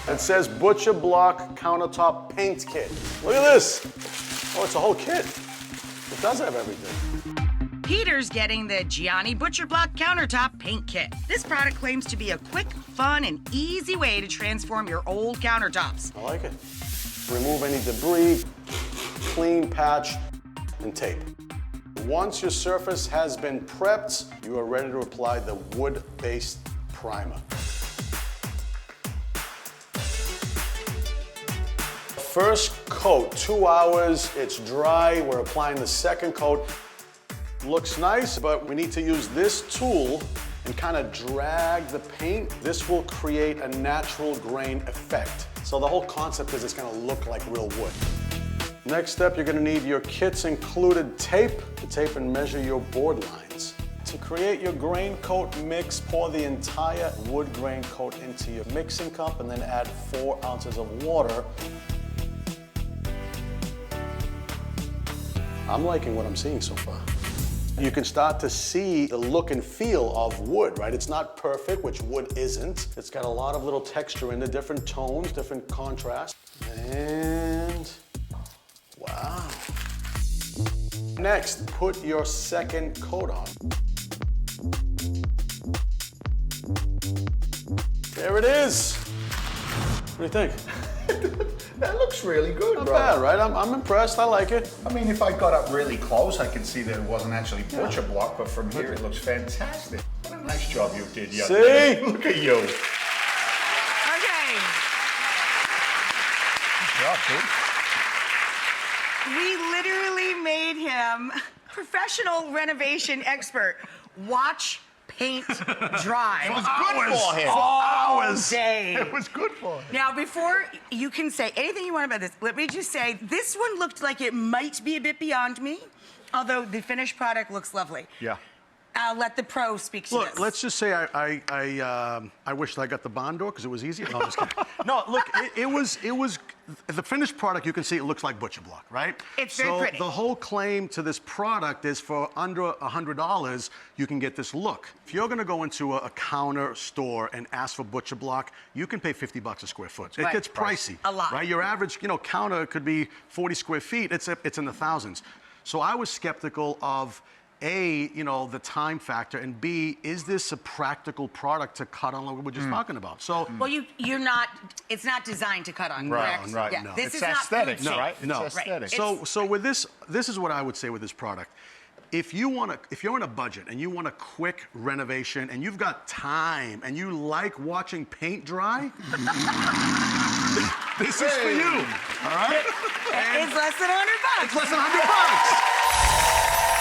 It says Butcher Block Countertop Paint Kit. Look at this. Oh, it's a whole kit. It does have everything. Peter's getting the Gianni Butcher Block Countertop Paint Kit. This product claims to be a quick, fun, and easy way to transform your old countertops. I like it. Remove any debris, clean, patch, and tape. Once your surface has been prepped, you are ready to apply the wood-based primer. First coat, 2 hours, it's dry. We're applying the second coat. Looks nice, but we need to use this tool and kind of drag the paint. This will create a natural grain effect. So the whole concept is it's gonna look like real wood. Next step, you're gonna need your kit's included tape to tape and measure your board lines. To create your grain coat mix, pour the entire wood grain coat into your mixing cup and then add 4 ounces of water. I'm liking what I'm seeing so far. You can start to see the look and feel of wood, right? It's not perfect, which wood isn't. It's got a lot of little texture in the different tones, different contrast. And wow. Next, put your second coat on. There it is. What do you think? That looks really good, Not bro. bad, right? I'm impressed. I like it. I mean, if I got up really close, I could see that it wasn't actually butcher block, but from here it looks fantastic. What a nice job you did, young man. See? Look at you. Good Okay. job, dude. We literally made him professional renovation expert. Watch paint dry. It was good for him. All day. It was good for him. Now, before you can say anything you want about this, let me just say this one looked like it might be a bit beyond me, although the finished product looks lovely. Yeah. I'll let the pro speak to Look, this. let's just say I wished I got the barn door because it was easier. No, I'm just kidding. No, look, it was the finished product. You can see it looks like butcher block, right? It's very pretty. The whole claim to this product is for under $100, you can get this look. If you're going to go into a counter store and ask for butcher block, you can pay $50 a square foot. It Right. gets pricey. A lot. Right? Your average, counter could be 40 square feet. It's in the thousands. So I was skeptical of A, the time factor, and B, is this a practical product to cut on like we were just talking about? So, Well, you're not. It's not designed to cut on. Right, correct? right. Yeah. No. This It's is aesthetic, not food right? safe. No. It's aesthetic. Right. so with this is what I would say with this product. If you're in a budget and you want a quick renovation and you've got time and you like watching paint dry, this is for you. All right? It's less than $100. It's less than $100.